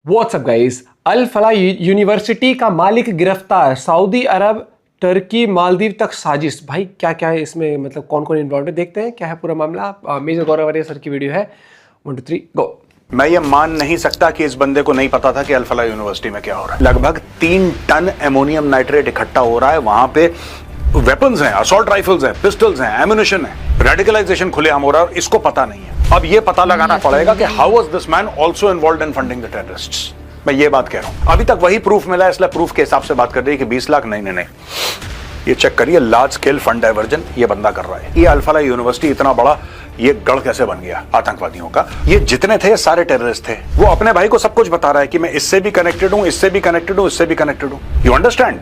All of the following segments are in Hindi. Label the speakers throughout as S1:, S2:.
S1: व्हाट्सअप गाइस, अल फला यूनिवर्सिटी का मालिक गिरफ्तार, सऊदी अरब, टर्की, मालदीव तक साजिश। भाई क्या क्या है इसमें, मतलब कौन कौन इन्वॉल्व है, देखते हैं क्या है पूरा मामला। मेजर गौरव सर की वीडियो है। 1 2 3 गो।
S2: मैं ये मान नहीं सकता कि इस बंदे को नहीं पता था कि अल फला यूनिवर्सिटी में क्या हो रहा है। लगभग 3 टन एमोनियम नाइट्रेट इकट्ठा हो रहा है। वहां पे वेपन्स हैं, असॉल्ट राइफल्स हैं, पिस्टल्स हैं, एम्युनिशन है, रेडिकलाइजेशन खुलेआम हो रहा है और इसको पता नहीं है। अब ये पता लगाना पड़ेगा कि how was this man also involved in funding the terrorists. मैं ये बात कह रहा हूं। अभी तक वही प्रूफ मिला है, इसलिए प्रूफ के हिसाब से बात कर रही है कि 20 लाख नहीं। ये चेक करिए, लार्ज स्केल फंड डाइवर्जन ये बंदा कर रहा है। ये अल फला यूनिवर्सिटी इतना बड़ा ये गढ़ कैसे बन गया आतंकवादियों का। ये जितने थे सारे टेररिस्ट थे। वो अपने भाई को सब कुछ बता रहा है कि मैं इससे भी कनेक्टेड हूं, इससे भी कनेक्टेड हूं, इससे भी कनेक्टेड हूं। You understand?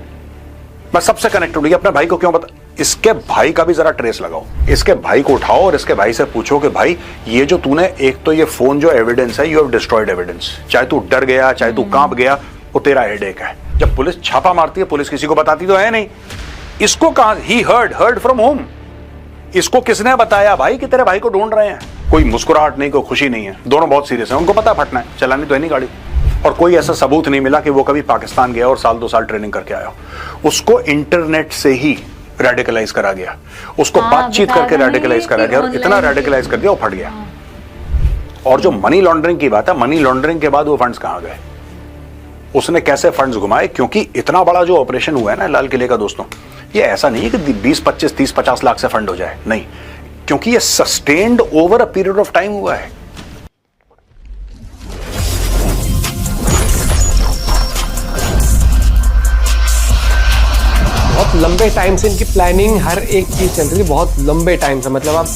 S2: मैं सबसे कनेक्टेड हूं। ये अपने भाई को क्यों बता? इसके भाई का भी जरा ट्रेस लगाओ, इसके भाई को उठाओ और इसके भाई से पूछो कि भाई ये जो तूने, एक तो ये फोन जो एविडेंस है, यू हैव डिस्ट्रॉयड एविडेंस। चाहे तू डर गया, चाहे तू कांप गया, वो तेरा हेडेक है। जब पुलिस छापा मारती है, पुलिस किसी को बताती तो है नहीं। इसको कहां ही हर्ड फ्रॉम होम? इसको किसने बताया भाई कि तेरे भाई को ढूंढ रहे हैं? कोई मुस्कुराहट नहीं, कोई खुशी नहीं है, दोनों बहुत सीरियस है। उनको पता फटना है, चलानी तो है नहीं गाड़ी। और कोई ऐसा सबूत नहीं मिला कि वो कभी पाकिस्तान गया और 1-2 साल ट्रेनिंग करके आया। उसको इंटरनेट से ही रेडिकलाइज करा गया, उसको बातचीत करके रेडिकलाइज करा गया और इतना रेडिकलाइज कर दिया वो फट गया। और जो मनी लॉन्ड्रिंग की बात है, मनी लॉन्ड्रिंग के बाद वो फंड्स कहां गए, उसने कैसे फंड्स घुमाए? क्योंकि इतना बड़ा जो ऑपरेशन हुआ है ना लाल किले का, दोस्तों, ये ऐसा नहीं है कि 20, 25, 30, 50 लाख से फंड हो जाए, नहीं, क्योंकि ये sustained over a period of time हुआ है।
S1: बहुत लंबे टाइम से इनकी प्लानिंग, हर एक चीज चल रही है बहुत लंबे टाइम से। मतलब आप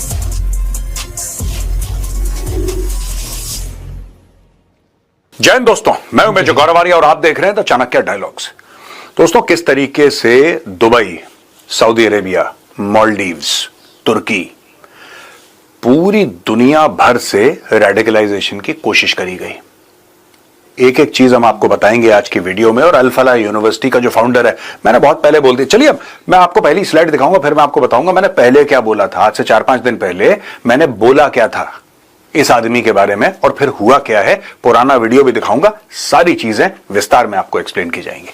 S2: जय हिंद दोस्तों, मैं हूं मेजर गौरव और आप देख रहे हैं द चाणक्य डायलॉग्स। दोस्तों, किस तरीके से दुबई, सऊदी अरेबिया, मालदीव्स, तुर्की, पूरी दुनिया भर से रेडिकलाइजेशन की कोशिश करी गई। एक एक चीज हम आपको बताएंगे आज की वीडियो में। और अल फला यूनिवर्सिटी का जो फाउंडर है, मैंने बहुत पहले बोल दिया। चलिए अब मैं आपको पहली स्लाइड दिखाऊंगा, फिर मैं आपको बताऊंगा मैंने पहले क्या बोला था। आज से 4-5 दिन पहले मैंने बोला क्या था इस आदमी के बारे में और फिर हुआ क्या है। पुराना वीडियो भी दिखाऊंगा, सारी चीजें विस्तार में आपको एक्सप्लेन की जाएंगी।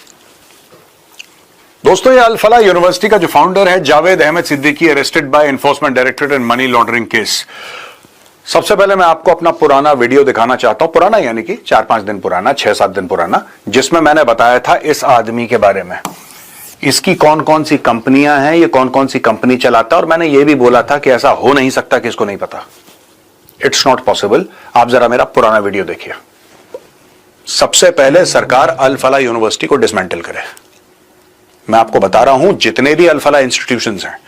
S2: दोस्तों, ये अल फला यूनिवर्सिटी का जो फाउंडर है Javed Ahmed Siddiqui, arrested by enforcement directorate in money laundering case. सबसे पहले मैं आपको अपना पुराना वीडियो दिखाना चाहता हूं, पुराना यानी कि 4-5 दिन पुराना, 6-7 दिन पुराना, जिसमें मैंने बताया था इस आदमी के बारे में, इसकी कौन कौन सी कंपनियां हैं, ये कौन कौन सी कंपनी चलाता है। और मैंने ये भी बोला था कि ऐसा हो नहीं सकता कि इसको नहीं पता, इट्स नॉट पॉसिबल। आप जरा मेरा पुराना वीडियो देखिए। सबसे पहले सरकार अल फला यूनिवर्सिटी को डिसमेंटल करे। मैं आपको बता रहा हूं, जितने भी अल फला इंस्टीट्यूशंस हैं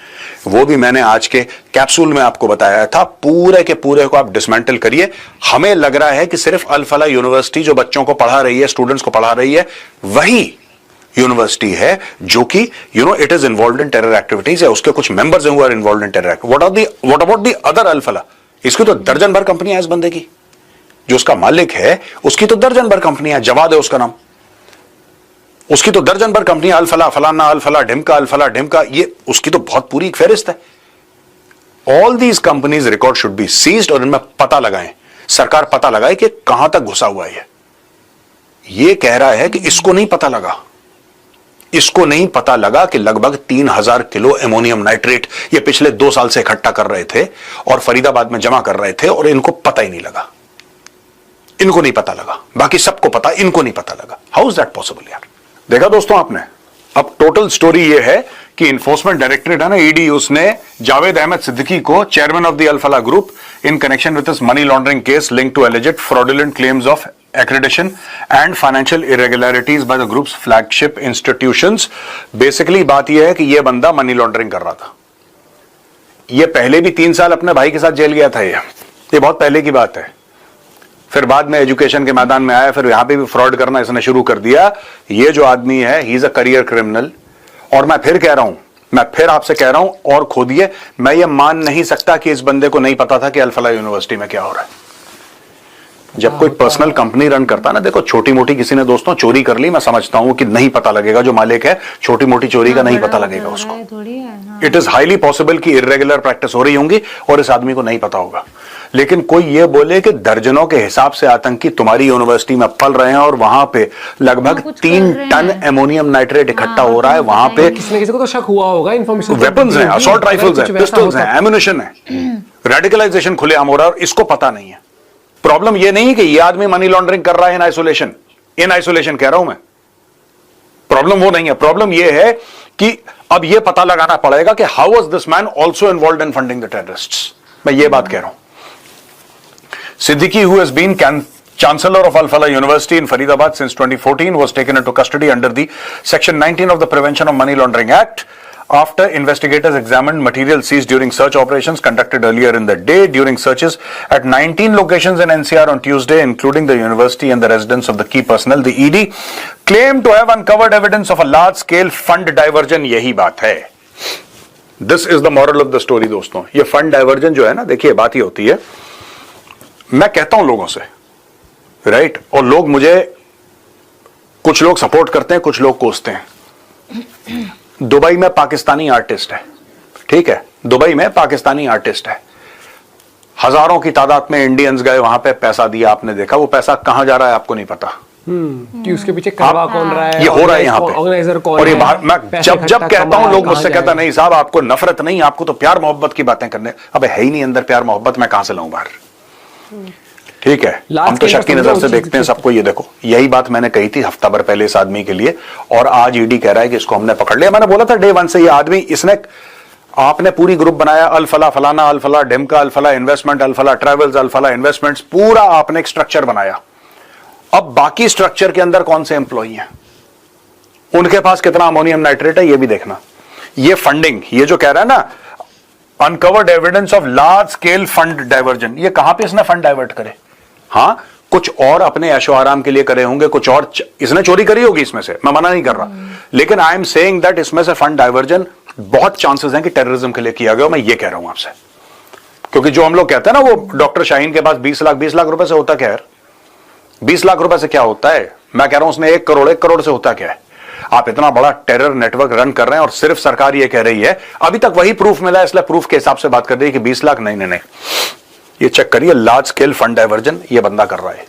S2: वो भी मैंने आज के कैप्सूल में आपको बताया था, पूरे के पूरे को आप डिसमेंटल करिए। हमें लग रहा है कि सिर्फ अल फला यूनिवर्सिटी जो बच्चों को पढ़ा रही है, स्टूडेंट्स को पढ़ा रही है, वही यूनिवर्सिटी है जो कि it is involved in terror activities, या उसके कुछ मेंबर्स हैं who are involved in terror activities. What about the other Al Falah? इसकी तो दर्जन भर कंपनियां है इस बंदे की। जो उसका मालिक है उसकी तो दर्जन भर कंपनियां, जवाद है उसका नाम, उसकी तो दर्जन भर कंपनियां, अल फला, फलाना, अल फला ढिमका, अल फला ढिमका, ये उसकी तो बहुत पूरी एक फेरिस्त है। All these companies record should be seized और इनमें पता लगाएं, सरकार पता लगाए कि कहां तक घुसा हुआ है। ये कह रहा है कि इसको नहीं पता लगा, इसको नहीं पता लगा कि लगभग 3000 किलो एमोनियम नाइट्रेट ये पिछले 2 साल से इकट्ठा कर रहे थे और फरीदाबाद में जमा कर रहे थे, और इनको पता ही नहीं लगा। इनको नहीं पता लगा, बाकी सबको पता, इनको नहीं पता लगा। हाउ इज दैट पॉसिबल यार? देखा दोस्तों आपने? अब टोटल स्टोरी ये है कि इन्फोर्समेंट डायरेक्टरेट है ना, ईडी, उसने जावेद अहमद सिद्दीकी को, chairman of the Al Falah group, in connection with this money laundering case linked to alleged fraudulent claims of accreditation and financial irregularities by the group's flagship institutions। Basically बात यह है कि यह बंदा मनी लॉन्ड्रिंग कर रहा था। यह पहले भी 3 साल अपने भाई के साथ जेल गया था। ये बहुत पहले की बात है। फिर बाद में एजुकेशन के मैदान में आया, फिर यहां पे भी फ्रॉड करना इसने शुरू कर दिया। ये जो आदमी है, ही इज अ करियर क्रिमिनल। और मैं फिर कह रहा हूं, मैं फिर आपसे कह रहा हूं, और खोदिए, मैं ये मान नहीं सकता कि इस बंदे को नहीं पता था कि अल फला यूनिवर्सिटी में क्या हो रहा है। जब कोई पर्सनल कंपनी रन करता ना, देखो छोटी मोटी किसी ने दोस्तों चोरी कर ली, मैं समझता हूं कि नहीं पता लगेगा, जो मालिक है छोटी मोटी चोरी का नहीं पता लगेगा उसको। इट इज हाईली पॉसिबल कि इर्रेगुलर प्रैक्टिस हो रही होंगी और इस आदमी को नहीं पता होगा। लेकिन कोई ये बोले कि दर्जनों के हिसाब से आतंकी तुम्हारी यूनिवर्सिटी में पल रहे हैं और वहां पे लगभग 3 टन एमोनियम नाइट्रेट इकट्ठा हो रहा है, वहां पे
S1: किसी न किसी को तो शक हुआ होगा, इन्फॉर्मेशन
S2: वेपन्स हैं, असॉल्ट राइफल्स हैं, पिस्टल्स हैं, एम्युनिशन है, रेडिकलाइजेशन खुलेआम हो रहा है और इसको पता नहीं है। प्रॉब्लम ये नहीं कि ये आदमी मनी लॉन्ड्रिंग कर रहा है इन आइसोलेशन कह रहा हूं मैं, प्रॉब्लम वो नहीं है। प्रॉब्लम ये है कि अब ये पता लगाना पड़ेगा कि how was this man also involved in funding the terrorists. मैं ये बात कह रहा हूं। Siddiqui, who has been Chancellor of Al-Falah University in Faridabad since 2014, was taken into custody under the Section 19 of the Prevention of Money Laundering Act after investigators examined material seized during search operations conducted earlier in the day. During searches at 19 locations in NCR on Tuesday, including the university and the residence of the key personnel, the ED claimed to have uncovered evidence of a large-scale fund diversion. यही बात है। This is the moral of the story, दोस्तों। ये fund diversion जो है ना, देखिए बात ही होती है, मैं कहता हूं लोगों से, राइट, और लोग मुझे, कुछ लोग सपोर्ट करते हैं, कुछ लोग कोसते हैं। दुबई में पाकिस्तानी आर्टिस्ट है, ठीक है, दुबई में पाकिस्तानी आर्टिस्ट है, हजारों की तादाद में इंडियंस गए वहां पे, पैसा दिया, आपने देखा वो पैसा कहां जा रहा है आपको नहीं पता
S1: कि उसके पीछे करवा कौन रहा है,
S2: ये हो रहा है यहाँ पे,
S1: ऑर्गेनाइजर कौन
S2: और ये
S1: है,
S2: मैं जब कहता हूं लोग मुझसे कहता नहीं साहब आपको नफरत नहीं, आपको तो प्यार मोहब्बत की बातें करने, अब है ही नहीं अंदर प्यार मोहब्बत, मैं कहां से लाऊं बाहर, ठीक है। हम तो शक की नजर से देखते हैं सबको। ये देखो, यही बात मैंने कही थी हफ्ता भर पहले इस आदमी के लिए, और आज ईडी कह रहा है कि इसको हमने पकड़ लिया। मैंने बोला था डे 1 से ये आदमी, इसने, आपने पूरी ग्रुप बनाया, अल-फलाह फलाना, Al Falah ढिमका, Al Falah investment, Al Falah travels, Al Falah investments, पूरा आपने एक स्ट्रक्चर बनाया। अब बाकी स्ट्रक्चर के अंदर कौन से एम्प्लॉई हैं, उनके पास कितना अमोनियम नाइट्रेट है, ये भी देखना। ये फंडिंग, ये जो कह रहा है ना, uncovered evidence of large scale fund diversion, ये कहां पे इसने फंड डाइवर्ट करे? हाँ, कुछ और अपने ऐशो आराम के लिए करे होंगे, कुछ और इसने चोरी करी होगी इसमें से, मैं मना नहीं कर रहा, लेकिन आई एम सेइंग दैट इसमें से फंड डाइवर्जन बहुत चांसेस हैं कि टेररिज्म के लिए किया गया। मैं ये कह रहा हूं आपसे, क्योंकि जो हम लोग कहते हैं ना, वो डॉक्टर शाहीन के पास 20 लाख रुपए से होता क्या है? 20 लाख रुपए से क्या होता है? मैं कह रहा हूं उसने 1 करोड़ से होता क्या है? आप इतना बड़ा टेरर नेटवर्क रन कर रहे हैं और सिर्फ सरकार ये कह रही है, अभी तक वही प्रूफ मिला है, इसलिए प्रूफ के हिसाब से बात कर रही है कि 20 लाख नहीं, ये चेक करिए, लार्ज स्केल फंड डाइवर्जन ये बंदा कर रहा है।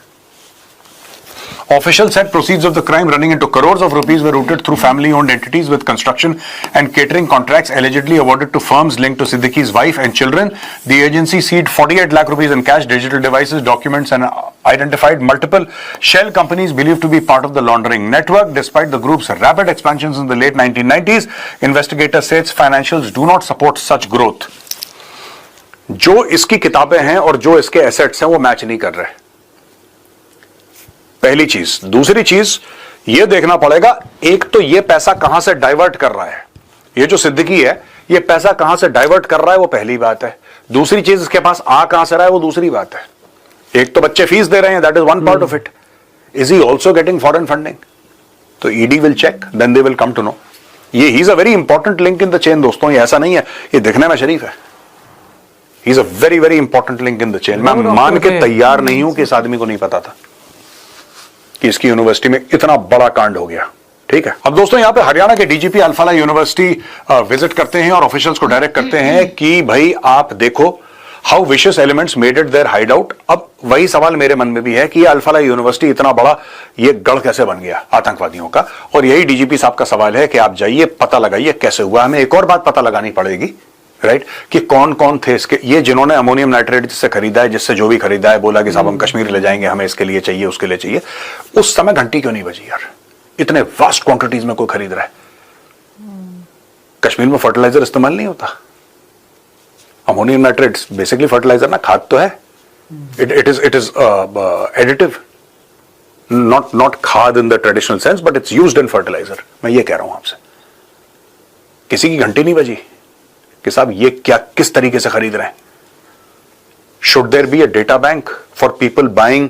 S2: Officials said proceeds of the crime running into crores of rupees were routed through family-owned entities with construction and catering contracts allegedly awarded to firms linked to Siddiqui's wife and children. The agency seized 48 lakh rupees in cash, digital devices, documents, and identified multiple shell companies believed to be part of the laundering network. Despite the group's rapid expansions in the late 1990s, investigators say its financials do not support such growth. जो इसकी किताबें हैं और जो इसके एसेट्स हैं वो मैच नहीं कर रहे, पहली चीज। दूसरी चीज ये देखना पड़ेगा, एक तो ये पैसा कहां से डाइवर्ट कर रहा है, ये जो सिद्दीकी है ये पैसा कहां से डाइवर्ट कर रहा है, वो पहली बात है। दूसरी चीज इसके पास आ कहां से रहा है, वो दूसरी बात है। एक तो बच्चे फीस दे रहे हैं, that is one part of it. Is he also getting foreign funding? तो ED will check, then they will come to know. ये ही is a very important link in the chain दोस्तों, ये ऐसा नहीं है ये दिखने में शरीफ है, ही is a very very important link in the chain. मैं मान के तैयार नहीं हूं कि इस आदमी को नहीं पता था कि इसकी यूनिवर्सिटी में इतना बड़ा कांड हो गया, ठीक है। अब दोस्तों यहां पे हरियाणा के डीजीपी अल-फलाह यूनिवर्सिटी विजिट करते हैं और ऑफिशियल्स को डायरेक्ट करते हैं कि भाई आप देखो how vicious elements made it their hideout. अब वही सवाल मेरे मन में भी है कि अल-फलाह यूनिवर्सिटी इतना बड़ा ये गढ़ कैसे बन गया आतंकवादियों का, और यही डीजीपी साहब का सवाल है कि आप जाइए पता लगाइए कैसे हुआ। हमें एक और बात पता लगानी पड़ेगी, राइट, कि कौन कौन थे इसके, ये जिन्होंने अमोनियम नाइट्रेट जिससे खरीदा है, जिससे जो भी खरीदा है, बोला कि साहब हम कश्मीर ले जाएंगे, हमें इसके लिए चाहिए उसके लिए चाहिए, उस समय घंटी क्यों नहीं बजी यार? इतने वास्ट क्वांटिटीज में कोई खरीद रहा है। कश्मीर में फर्टिलाइजर इस्तेमाल नहीं होता, अमोनियम नाइट्रेट बेसिकली फर्टिलाइजर ना, खाद तो है, इट इज एडिटिव, नॉट खाद in the traditional sense, but it's used in fertiliser. मैं ये कह रहा हूं आपसे, किसी की घंटी नहीं बजी कि साहब ये क्या किस तरीके से खरीद रहे हैं। Should there be a data bank for people buying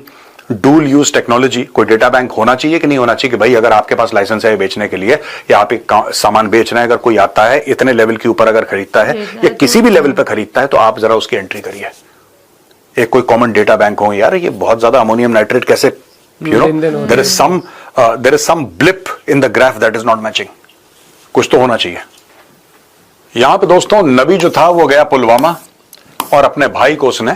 S2: dual use technology? कोई डेटा बैंक होना चाहिए कि नहीं होना चाहिए कि भाई अगर आपके पास लाइसेंस है बेचने के लिए, या आप एक सामान बेच रहे हैं, अगर कोई आता है इतने लेवल के ऊपर अगर खरीदता है या किसी भी लेवल पर खरीदता है, तो आप जरा उसकी एंट्री करिए, एक कोई कॉमन डेटा बैंक हो। यार ये बहुत ज्यादा अमोनियम नाइट्रेट कैसे, you know, there is some blip in the graph that is not matching, कुछ तो होना चाहिए। यहां पे दोस्तों नबी जो था वो गया पुलवामा और अपने भाई को उसने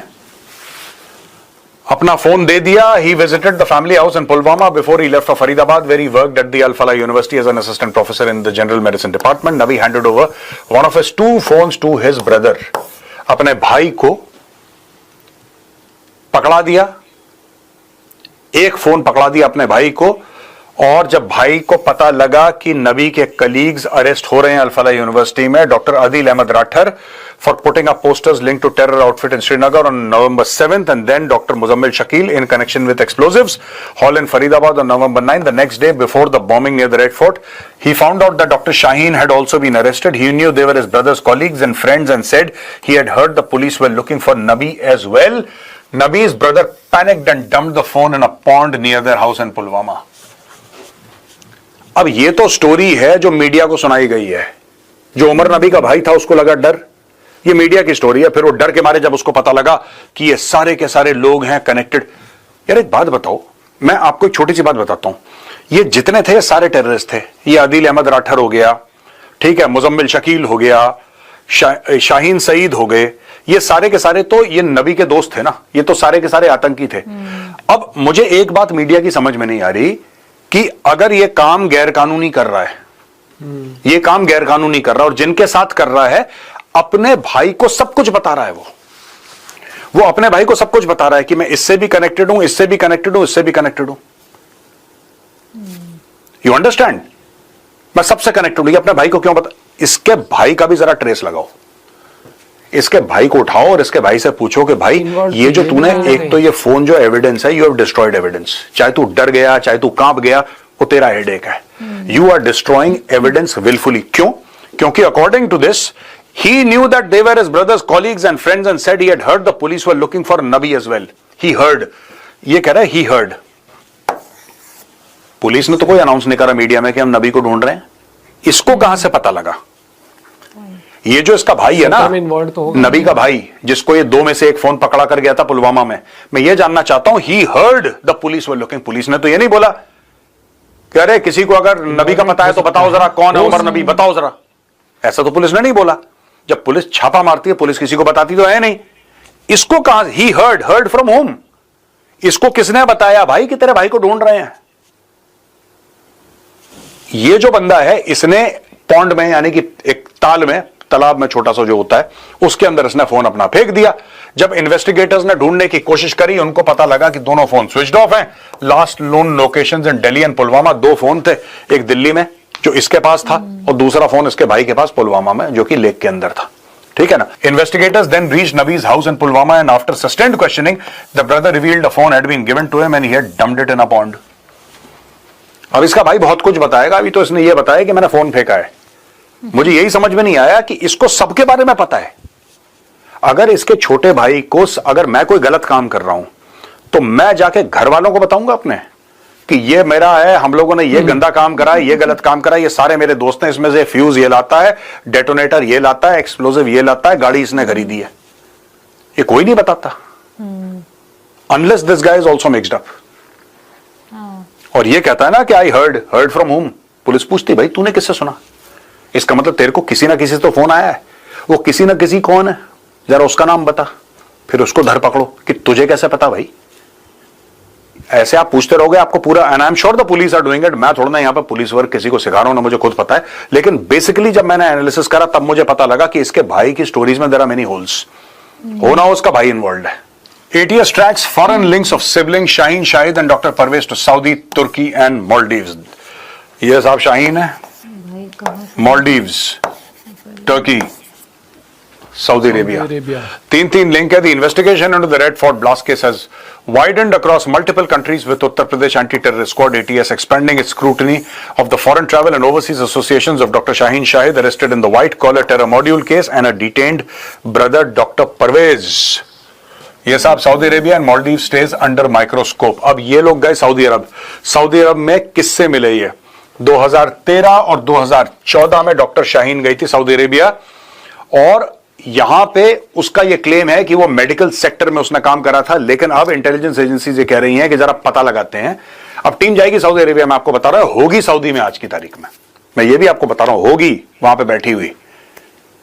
S2: अपना फोन दे दिया. He visited the family house in Pulwama before he left for Faridabad, where he worked at the Al Falah University as an assistant professor in the general medicine department. Nabi handed over one of his 2 phones to his brother. अपने भाई को पकड़ा दिया, एक फोन पकड़ा दिया अपने भाई को. और जब भाई को पता लगा कि नबी के कलीग्स अरेस्ट हो रहे हैं अल-फलाह यूनिवर्सिटी में, doctor Adil Ahmed Rather for putting up posters linked to terror outfit in Srinagar on November 7th, and then doctor Muzammil Shakeel in connection with explosives haul in Faridabad on November 9th. The next day before the bombing near the Red Fort, he found out that Dr. Shaheen had also been arrested. He knew they were his brother's colleagues and friends and said he had heard the police were looking for Nabi as well. Nabi's brother panicked and dumped the phone in a pond near their house in Pulwama. अब ये तो स्टोरी है जो मीडिया को सुनाई गई है. जो उमर नबी का भाई था उसको लगा डर, ये मीडिया की स्टोरी है. फिर वो डर के मारे जब उसको पता लगा कि ये सारे के सारे लोग हैं कनेक्टेड. यार एक बात बताओ, मैं आपको एक छोटी सी बात बताता हूं. ये जितने थे सारे टेररिस्ट थे. ये आदिल अहमद राठर हो गया, ठीक है, मुजम्मिल शकील हो गया, शाहीन सईद हो गए, ये सारे के सारे तो ये नबी के दोस्त थे ना. ये तो सारे के सारे आतंकी थे. अब मुझे एक बात मीडिया की समझ में नहीं आ रही कि अगर ये काम गैर कानूनी कर रहा है, ये काम गैर कानूनी कर रहा है और जिनके साथ कर रहा है अपने भाई को सब कुछ बता रहा है, वो अपने भाई को सब कुछ बता रहा है कि मैं इससे भी कनेक्टेड हूं, इससे भी कनेक्टेड हूं, इससे भी कनेक्टेड हूं. You understand? मैं सबसे कनेक्टेड हूं. ये अपने भाई को क्यों बता? इसके भाई का भी जरा ट्रेस लगाओ, इसके भाई को उठाओ और इसके भाई से पूछो कि भाई ये जो तूने, एक तो ये फोन जो एविडेंस है, यू हैव डिस्ट्रॉयड एविडेंस. चाहे तू डर गया, चाहे तू कांप गया, वो तेरा हेडेक है. You are destroying evidence wilfully. क्यों? क्योंकि according to this he knew that they were his brother's colleagues and friends and said he had heard the police were looking for Nabi as well. He heard. ये कह रहा है he heard. पुलिस ने तो कोई अनाउंस नहीं करा मीडिया में कि हम नबी को ढूंढ रहे हैं. इसको कहां से पता लगा? ये जो इसका भाई है ना,
S1: तो
S2: नबी का भाई, जिसको ये 2 में से एक फोन पकड़ा कर गया था पुलवामा में, मैं ये जानना चाहता हूं he heard the police were looking. Police ने तो ये नहीं बोला कह रहे किसी को अगर नबी का पता है तो बताओ जरा कौन है उमर नबी, बताओ जरा. ऐसा तो पुलिस ने नहीं बोला. जब पुलिस छापा मारती है पुलिस किसी को बताती तो है नहीं. इसको कहां ही heard from whom? इसको किसने बताया भाई कि तेरे भाई को ढूंढ रहे हैं? ये जो बंदा है इसने पॉन्ड में, यानी कि एक ताल में, तालाब में छोटा सा जो होता है, उसके अंदर इसने फोन अपना फेंक दिया. जब इन्वेस्टिगेटर्स ने ढूंढने की कोशिश करी उनको पता लगा कि दोनों फोन स्विच्ड ऑफ हैं. Last known locations in Delhi and Pulwama. 2 phone थे, एक दिल्ली में जो इसके पास था और दूसरा फोन इसके भाई के पास पुलवामा में जो कि लेक के अंदर था. ठीक है ना. Investigators then reached Nabi's house in Pulwama and after sustained questioning the brother revealed a phone had been given to him and he had dumped it in a pond. अब इसका भाई बहुत कुछ बताएगा. अभी तो इसने ये बताया कि मैंने फोन फेंका है. मुझे यही समझ में नहीं आया कि इसको सबके बारे में पता है. अगर इसके छोटे भाई को, अगर मैं कोई गलत काम कर रहा हूं तो मैं जाके घर वालों को बताऊंगा अपने कि ये मेरा है, हम लोगों ने ये गंदा काम करा है, ये गलत काम करा है, ये सारे मेरे दोस्त हैं, इसमें से फ्यूज ये लाता है, डेटोनेटर ये लाता है, एक्सप्लोजिव ये लाता है, गाड़ी इसने खरीदी है. ये कोई नहीं बताता unless this guy is also mixed up. और ये कहता है ना कि I heard from home. Police पूछती भाई तूने किससे सुना? इसका मतलब तेरे को किसी ना किसी से तो फोन आया है. वो किसी ना किसी कौन है? जरा उसका नाम बता, फिर उसको धर पकड़ो कि तुझे कैसे पता भाई. ऐसे आप पूछते रहोगे आपको पूरा, and I am sure the police are doing it. मैं थोड़ा ना यहां पर पुलिस वर्क किसी को सिखा रहा हूं ना, मुझे खुद पता है. लेकिन बेसिकली जब मैंने एनालिसिस करा तब मुझे पता लगा कि इसके भाई की स्टोरीज में देयर आर मेनी होल्स. हो ना, उसका भाई इन्वॉल्व है. ATS tracks foreign links of siblings Shaheen Shahid and Dr. Parvez to Saudi, Turkey and Maldives. ये साहब शाहीन है, Maldives, Turkey, Saudi Arabia. 3 link है. The investigation into the Red Fort blast case has widened across multiple countries with Uttar Pradesh Anti-Terrorist Squad ATS expanding its scrutiny of the foreign travel and overseas associations of Dr. Shaheen Shahid arrested in the white collar terror module case and a detained brother Dr. Parvez. ये साहब Saudi Arabia and Maldives stage under microscope. अब ये लोग गए सऊदी अरब. सऊदी अरब में किससे मिले? ये 2013 और 2014 में डॉक्टर शाहीन गई थी सऊदी अरेबिया और यहां पे उसका ये क्लेम है कि वो मेडिकल सेक्टर में उसने काम करा था. लेकिन अब इंटेलिजेंस एजेंसीज ये कह रही हैं कि जरा पता लगाते हैं. अब टीम जाएगी सऊदी अरेबिया में, आपको बता रहा है, होगी सऊदी में आज की तारीख में. मैं ये भी आपको बता रहा हूं, होगी वहां पे बैठी हुई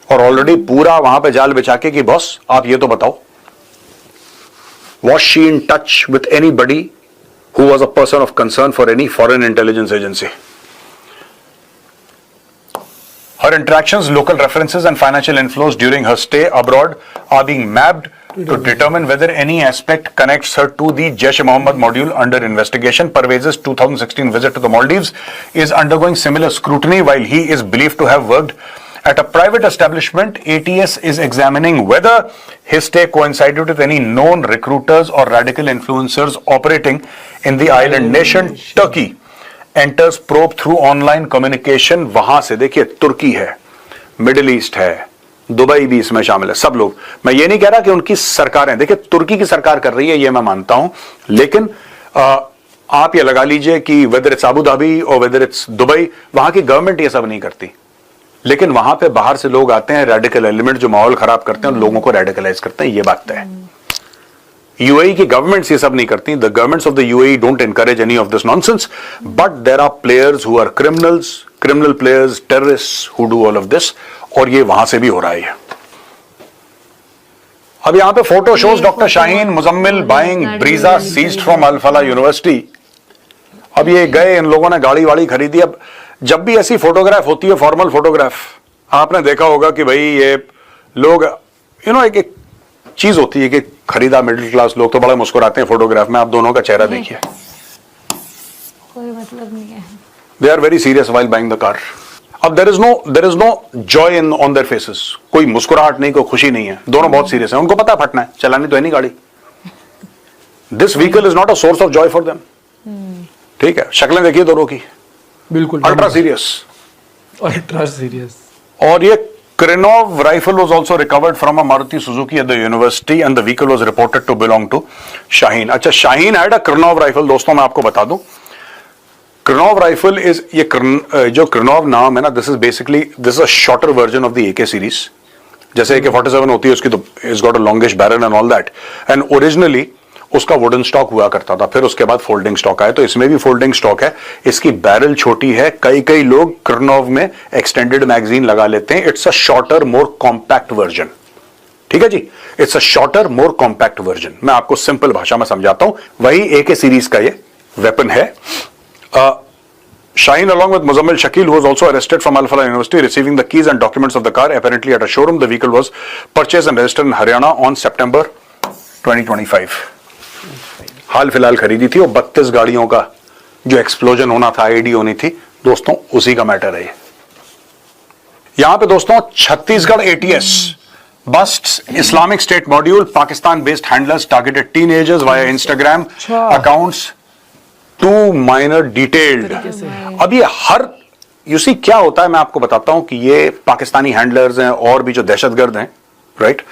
S2: और ऑलरेडी पूरा वहां पे जाल बिछा के कि बॉस आप ये तो बताओ. Was she in touch with anybody who was a person of concern for any foreign intelligence agency? Her interactions, local references and financial inflows during her stay abroad are being mapped to determine whether any aspect connects her to the Jaish-e-Mohammed module under investigation. Pervez's 2016 visit to the Maldives is undergoing similar scrutiny. While he is believed to have worked at a private establishment, ATS is examining whether his stay coincided with any known recruiters or radical influencers operating in the island nation. Turkey enters probe through online communication. वहां से देखिए तुर्की है, मिडिल ईस्ट है, दुबई भी इसमें शामिल है, सब लोग। मैं ये नहीं कह रहा कि उनकी सरकारें, देखिए तुर्की की सरकार कर रही है ये मैं मानता हूं, लेकिन आप ये लगा लीजिए कि वेदर इट्स अबू धाबी और वेदर इट्स दुबई, वहां की गवर्नमेंट ये सब नहीं करती, लेकिन वहां पे बाहर से लोग आते हैं, रेडिकल एलिमेंट जो माहौल खराब करते हैं, लोगों को रेडिकलाइज करते हैं, ये बात तय है। UAE की गवर्नमेंट्स ये सब नहीं करती। The governments of the UAE don't encourage any of this nonsense, but there are players who are criminals, criminal players, terrorists who do all of this, और ये वहां से भी हो रहा है। अब यहां पे photo shows doctor Shaheen Muzammil buying Brezza seized from Al Falah University. अब ये गए, इन लोगों ने गाड़ी वाड़ी खरीदी। अब जब भी ऐसी फोटोग्राफ होती है, फॉर्मल फोटोग्राफ, आपने देखा होगा कि भाई ये लोग एक चीज होती है कि खरीदा मिडिल क्लास लोग तो बड़ा मुस्कुराते हैं फोटोग्राफ में। आप दोनों का चेहरा देखिए,
S3: कोई मतलब नहीं है।
S2: They are very serious while buying the car. अब there is no joy in on their faces, कोई मुस्कुराहट नहीं, कोई खुशी नहीं है, दोनों बहुत सीरियस है। उनको पता है फटना है, चलानी तो है नहीं गाड़ी। This vehicle is not a source of Joy for them. ठीक है, शक्लें देखिए दोनों की,
S1: बिल्कुल
S2: अल्ट्रा सीरियस,
S1: अल्ट्रा सीरियस।
S2: और ये Krenov rifle was also recovered from a Maruti Suzuki at the university and the vehicle was reported to belong to Shaheen. अच्छा, Shaheen had a Krenov rifle, दोस्तों मैं आपको बता दूं, Krenov rifle is ये जो Krenov नाम है ना, this is a shorter version of the AK series. जैसे AK-47 होती है उसकी, तो it's got a longish barrel and all that, and originally उसका वुडन स्टॉक हुआ करता था, फिर उसके बाद फोल्डिंग स्टॉक आया, तो इसमें भी फोल्डिंग स्टॉक है। इसकी बैरल छोटी है, कई लोग कर्नोव में एक्सटेंडेड मैगजीन लगा लेते हैं। It's a shorter more compact version. ठीक है जी, it's a shorter more compact version. मैं आपको सिंपल भाषा में समझाता हूं, वही AK सीरीज का ये वेपन है। Shaheen along with Muzammil Shakil, who was also arrested from Al Falah University, receiving the keys and documents of the car apparently at a showroom. The vehicle was purchased and registered in Haryana on September 2025. हाल फिलहाल खरीदी थी, और 32 गाड़ियों का जो एक्सप्लोजन होना था, आईडी होनी थी, दोस्तों उसी का मैटर है। यहां पे दोस्तों Chhattisgarh ATS busts Islamic State module, Pakistan based handlers targeted teenagers via Instagram accounts, too minor detailed। अब ये हर यूसी क्या होता है मैं आपको बताता हूं कि ये पाकिस्तानी हैंडलर्स हैं और भी जो दहशतगर्द हैं, right,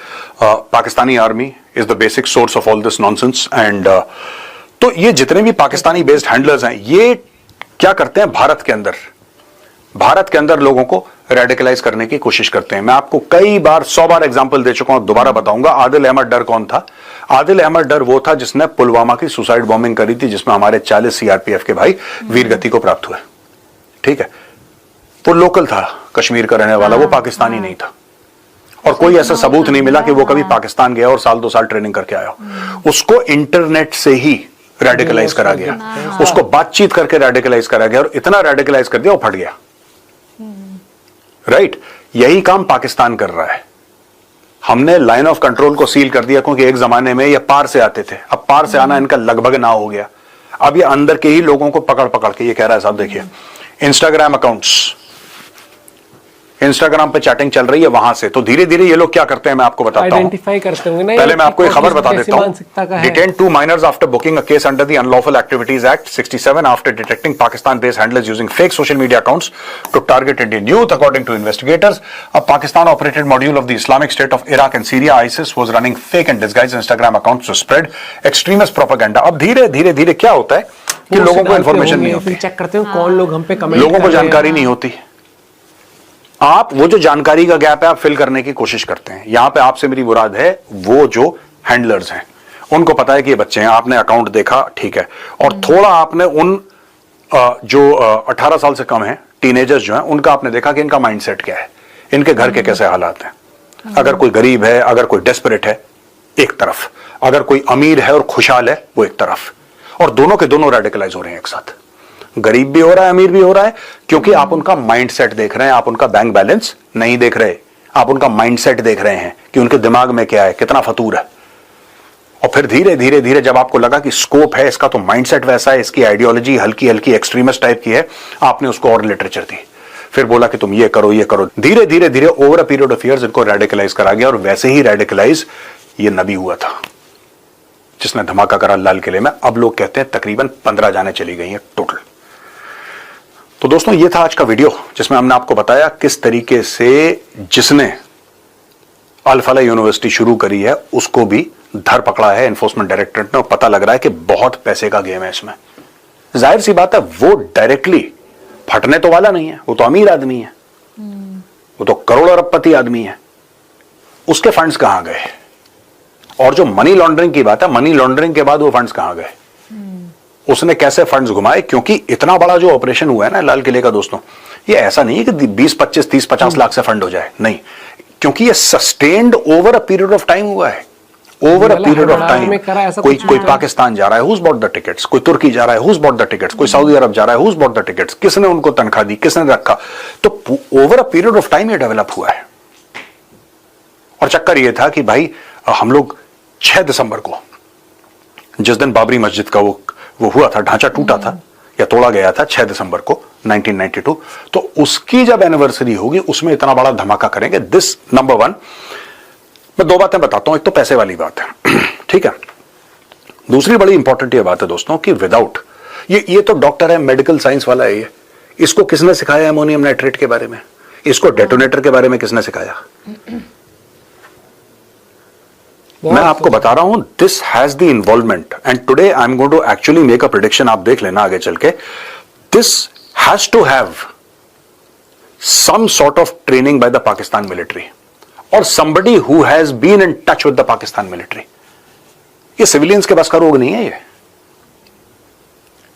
S2: Pakistani army is the basic source of all this nonsense. And तो ये जितने भी पाकिस्तानी बेस्ड हैंडलर्स हैं, ये क्या करते हैं, भारत के अंदर लोगों को रेडिकलाइज करने की कोशिश करते हैं। मैं आपको कई बार 100 बार एग्जांपल दे चुका हूं, दोबारा बताऊंगा। आदिल अहमद डर कौन था? आदिल अहमद डर वो था जिसने पुलवामा की सुसाइड बॉम्बिंग करी थी, जिसमें हमारे 40 CRPF के भाई वीरगति को प्राप्त हुए। ठीक है, वो लोकल था, कश्मीर का रहने वाला, वो पाकिस्तानी नहीं था, और कोई ऐसा सबूत नहीं मिला कि वो कभी पाकिस्तान गया और साल 2 साल ट्रेनिंग करके आया। उसको इंटरनेट से ही रेडिकलाइज करा गया, उसको बातचीत करके रेडिकलाइज करा गया, और इतना रेडिकलाइज कर दिया वो फट गया। राइट, यही काम पाकिस्तान कर रहा है। हमने लाइन ऑफ कंट्रोल को सील कर दिया, क्योंकि एक जमाने में ये पार से आते थे, अब पार से आना इनका लगभग ना हो गया। अब ये अंदर के ही लोगों को पकड़ पकड़ के ये कह रहा है, साहब देखिए इंस्टाग्राम अकाउंट्स, इंस्टाग्राम पे चैटिंग चल रही है वहां से, तो धीरे धीरे ये लोग क्या करते हैं मैं आपको बताता हूं।
S1: आइडेंटिफाई करते होंगे ना।
S2: पहले मैं आपको एक खबर बता देता हूं। Detain 2 minors after booking a case under the Unlawful Activities Act 67 after detecting Pakistan-based handlers using fake social media accounts to target Indian youth, according to investigators. A Pakistan-operated module of the Islamic State of Iraq and Syria (ISIS) was running fake and disguised Instagram accounts to spread extremist propaganda. अब धीरे धीरे क्या होता है कि लोगों को इंफॉर्मेशन नहीं होती,
S1: चेक करते हो कौन लोग हम पे कमेंट,
S2: लोगों को जानकारी नहीं होती। आप वो जो जानकारी का गैप है आप फिल करने की कोशिश करते हैं। यहां पे आपसे मेरी मुराद है वो जो हैंडलर्स हैं, उनको पता है कि ये बच्चे हैं, आपने अकाउंट देखा, ठीक है, और थोड़ा आपने उन जो 18 साल से कम है, टीनेजर्स जो हैं, उनका आपने देखा कि इनका माइंडसेट क्या है, इनके घर के कैसे हालात हैं। अगर कोई गरीब है, अगर कोई डेस्परेट है, एक तरफ, अगर कोई अमीर है और खुशहाल है वो एक तरफ, और दोनों के दोनों रेडिकलाइज हो रहे हैं एक साथ। गरीब भी हो रहा है, अमीर भी हो रहा है, क्योंकि आप उनका माइंडसेट देख रहे हैं, आप उनका बैंक बैलेंस नहीं देख रहे, आप उनका माइंडसेट देख रहे हैं कि उनके दिमाग में क्या है, कितना फतूर है। और फिर धीरे धीरे धीरे जब आपको लगा कि स्कोप है इसका, तो माइंडसेट वैसा है, इसकी आइडियोलॉजी हल्की हल्की एक्सट्रीमिस्ट टाइप की है, आपने उसको और लिटरेचर दी, फिर बोला कि तुम ये करो ये करो। धीरे धीरे धीरे over a period of years इनको रेडिकलाइज करा गया, और वैसे ही रेडिकलाइज ये नबी हुआ था जिसने धमाका करा लाल किले में। अब लोग कहते हैं तकरीबन 15 जाने चली गई हैं टोटल। तो दोस्तों ये था आज का वीडियो, जिसमें हमने आपको बताया किस तरीके से जिसने अल फलाह यूनिवर्सिटी शुरू करी है उसको भी धर पकड़ा है एनफोर्समेंट डायरेक्टरेट ने, और पता लग रहा है कि बहुत पैसे का गेम है इसमें। जाहिर सी बात है वो डायरेक्टली फटने तो वाला नहीं है, वो तो अमीर आदमी है, वो तो करोड़ अरबपति आदमी है, उसके फंड्स कहां गए? और जो मनी लॉन्ड्रिंग की बात है, मनी लॉन्ड्रिंग के बाद वो फंड्स कहां गए, उसने कैसे फंड्स घुमाए? क्योंकि इतना बड़ा जो ऑपरेशन हुआ है ना लाल किले का दोस्तों, ये ऐसा नहीं है कि 20, 25, 30, 50 लाख से फंड हो जाए, नहीं, क्योंकि ये sustained over a period of time हुआ है। Over a period of time कोई पाकिस्तान जा रहा है, हुज बॉट द टिकट्स, कोई तुर्की जा रहा है, हुज बॉट द टिकट्स, कोई सऊदी अरब जा रहा है, हुज बॉट द टिकट्स, किसने उनको तनख्वाह दी, किसने रखा, तो over a period of time ये डेवलप हुआ है। और चक्कर ये था कि भाई हम लोग 6 दिसंबर को, जिस दिन बाबरी मस्जिद का वो हुआ था, ढांचा टूटा था या तोड़ा गया था 6 दिसंबर को 1992, तो उसकी जब एनिवर्सरी होगी उसमें इतना बड़ा धमाका करेंगे। This number 1। मैं 2 बातें बताता हूं, एक तो पैसे वाली बात है ठीक है, दूसरी बड़ी इंपॉर्टेंट ये बात है दोस्तों कि विदाउट ये तो डॉक्टर है, मेडिकल साइंस वाला है, ये इसको किसने सिखाया अमोनियम नाइट्रेट के बारे में, इसको डेटोनेटर के बारे में किसने सिखाया? मैं आपको बता रहा हूं, this has the involvement, and today I am going to actually make a prediction, आप देख लेना आगे चल के, this has to have some sort of training by the Pakistan military और somebody who has been in touch with the Pakistan military। ये सिविलियंस के बस का रोग नहीं है ये।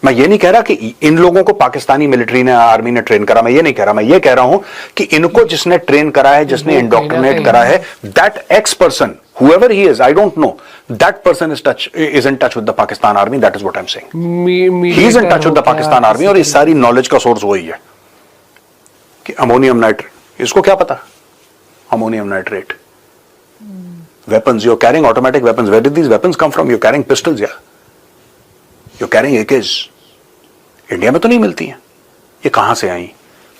S2: मैं ये नहीं कह रहा कि इन लोगों को पाकिस्तानी मिलिट्री ने, आर्मी ने ट्रेन करा, मैं ये नहीं कह रहा, मैं ये कह रहा हूं कि इनको जिसने ट्रेन करा है, जिसने इंडोक्ट्रिनेट करा है, that x person, whoever he is, I don't know, that person is in touch with the Pakistan army, that is what I'm saying। He is in touch with the Pakistan army, और इस सारी नॉलेज का सोर्स वही है कि अमोनियम नाइट्रेट, इसको क्या पता ammonium nitrate, weapons you're carrying, automatic weapons, where did these weapons come from? You're carrying pistols, yeah, you're carrying AKs, India में तो नहीं मिलती हैं, ये कहां से आई,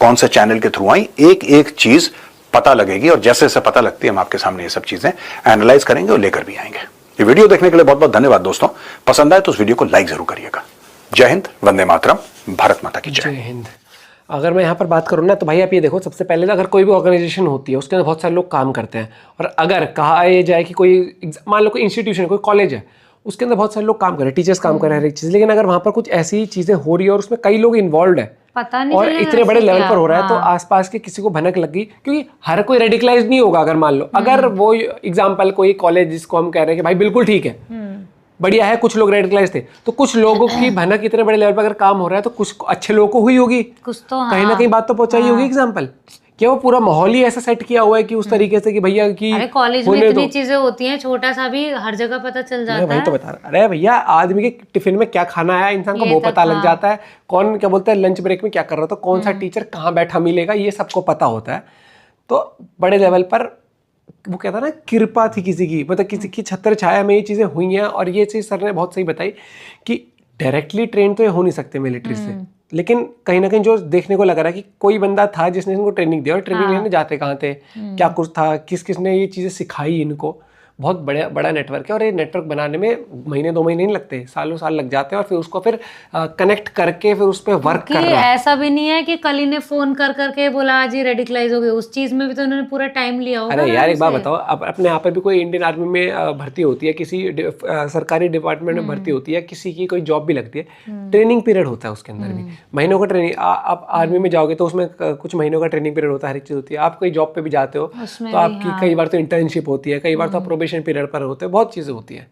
S2: कौन से चैनल के थ्रू आई, एक एक चीज पता लगेगी, और जैसे जैसे पता लगती है हम आपके सामने ये सब चीजें एनालाइज करेंगे और लेकर भी आएंगे। ये वीडियो देखने के लिए बहुत बहुत धन्यवाद दोस्तों, पसंद आए तो उस वीडियो को लाइक जरूर करिएगा। जय हिंद, वंदे मातरम, भारत माता की जय
S1: हिंद। अगर मैं यहाँ पर बात करूँ ना, तो भाई आप ये देखो, सबसे पहले अगर कोई भी ऑर्गेनाइजेशन होती है उसके अंदर बहुत सारे लोग काम करते हैं, और अगर कहा जाए कि कोई मान लो कोई इंस्टीट्यूशन, कोई कॉलेज है, उसके अंदर बहुत सारे लोग काम कर रहे हैं, टीचर्स काम कर रहे हैं हर एक चीज़, लेकिन अगर वहाँ पर कुछ ऐसी चीज़ें हो रही है और उसमें कई लोग इन्वॉल्व है,
S3: पता नहीं
S1: और इतने बड़े लेवल पर हो रहा है, तो आसपास के किसी को भनक लग गई, क्योंकि हर कोई रेडिकलाइज नहीं होगा। अगर मान लो, अगर वो एग्जाम्पल कोई कॉलेज जिसको हम कह रहे हैं कि भाई बिल्कुल ठीक है, बढ़िया है, कुछ लोग रेडिकलाइज थे, तो कुछ लोगों की भनक इतने बड़े लेवल पर अगर काम हो रहा है तो कुछ अच्छे लोगों को हुई होगी,
S3: कुछ तो
S1: कहीं ना कहीं बात तो पहुंचाई होगी। एग्जाम्पल क्या वो पूरा माहौल ही ऐसा सेट किया हुआ है कि उस तरीके से कि भैया की
S3: कॉलेज में इतनी चीजें होती हैं, छोटा सा भी हर जगह पता चल जाता है।
S1: वही तो बता रहा, अरे भैया आदमी के टिफिन में क्या खाना है इंसान को वो पता लग जाता है, कौन क्या बोलता है लंच ब्रेक में क्या कर रहा था, कौन सा टीचर कहाँ बैठा मिलेगा, ये सबको पता होता है। तो बड़े लेवल पर वो कहता है ना, कृपा थी किसी की, मतलब किसी की छत्र छाया में ये चीज़ें हुई हैं। और ये चीज़ सर ने बहुत सही बताई कि डायरेक्टली ट्रेन तो ये हो नहीं सकते मिलिट्री से, लेकिन कहीं ना कहीं जो देखने को लग रहा है कि कोई बंदा था जिसने इनको ट्रेनिंग दिया, और ट्रेनिंग लेने जाते कहाँ थे, क्या कुछ था, किस किसने ये चीज़ें सिखाई इनको। बहुत बड़ा नेटवर्क है, और ये नेटवर्क बनाने में महीने 2 महीने नहीं लगते, सालों साल लग जाते हैं, और फिर उसको फिर कनेक्ट करके फिर उस पर वर्क करना।
S3: ऐसा भी नहीं है कि कल ही ने फोन कर करके बोला आज ही रेडिकलाइज हो गए, उस चीज में भी तो उन्होंने पूरा टाइम लिया होगा।
S1: अरे यार एक बात बताओ, अब अपने यहाँ पे भी कोई इंडियन आर्मी में भर्ती होती है, किसी सरकारी डिपार्टमेंट में भर्ती होती है, किसी की कोई जॉब भी लगती है, ट्रेनिंग पीरियड होता है उसके अंदर भी, महीनों का ट्रेनिंग। आप आर्मी में जाओगे तो उसमें कुछ महीनों का ट्रेनिंग पीरियड होता है, हर एक चीज़ होती है। आप कोई जॉब पे भी जाते हो तो आपकी कई बार तो इंटर्नशिप होती है, कई बार तो प्रोबेशन पीरियड पर होते हैं, बहुत चीज़ें होती हैं।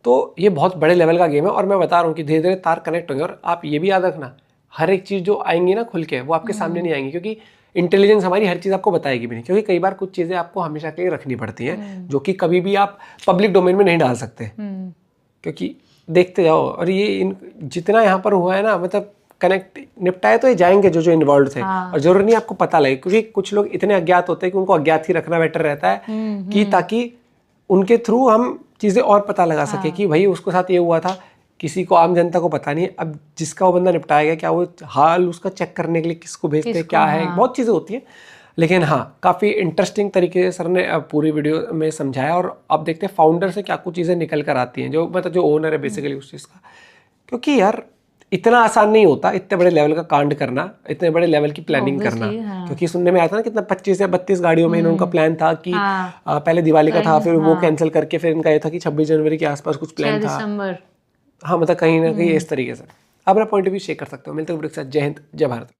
S1: तो ये बहुत बड़े लेवल का गेम है, और मैं बता रहा हूँ कि धीरे धीरे तार कनेक्ट होंगे। और आप ये भी याद रखना, हर एक चीज़ जो आएंगी ना खुल के, वो आपके सामने नहीं आएंगी, क्योंकि इंटेलिजेंस हमारी हर चीज़ आपको बताएगी भी नहीं, क्योंकि कई बार कुछ चीज़ें आपको हमेशा के लिए रखनी पड़ती हैं जो कि कभी भी आप पब्लिक डोमेन में नहीं डाल सकते, क्योंकि देखते जाओ। और ये जितना यहाँ पर हुआ है ना, मतलब कनेक्ट निपटाए तो ये जाएंगे जो इन्वॉल्व थे। और जरूरी नहीं आपको पता लगे, क्योंकि कुछ लोग इतने अज्ञात होते हैं कि उनको अज्ञात ही रखना बेटर रहता है, कि ताकि उनके थ्रू हम चीज़ें और पता लगा सके कि भाई उसके साथ ये हुआ था, किसी को, आम जनता को पता नहीं है। अब जिसका वो बंदा निपटाया गया, क्या वो हाल उसका चेक करने के लिए किसको भेजते, क्या है, बहुत चीज़ें होती हैं। लेकिन हाँ, काफ़ी इंटरेस्टिंग तरीके से सर ने पूरी वीडियो में समझाया। और अब देखते हैं फाउंडर से क्या कुछ चीज़ें निकल कर आती हैं, जो मतलब जो ओनर है बेसिकली उस चीज़ का। क्योंकि यार इतना आसान नहीं होता इतने बड़े लेवल का कांड करना, इतने बड़े लेवल की प्लानिंग करना। क्योंकि सुनने में आया था ना कितना 25 या 32 गाड़ियों में इनका प्लान था कि पहले दिवाली का था, फिर वो कैंसिल करके फिर इनका ये था कि 26 जनवरी के आसपास कुछ प्लान था। हाँ, मतलब कहीं ना कहीं इस तरीके से अपना पॉइंट ऑफ व्यू शेयर कर सकते हो। मिलते हैं जय हिंद, जय भारत।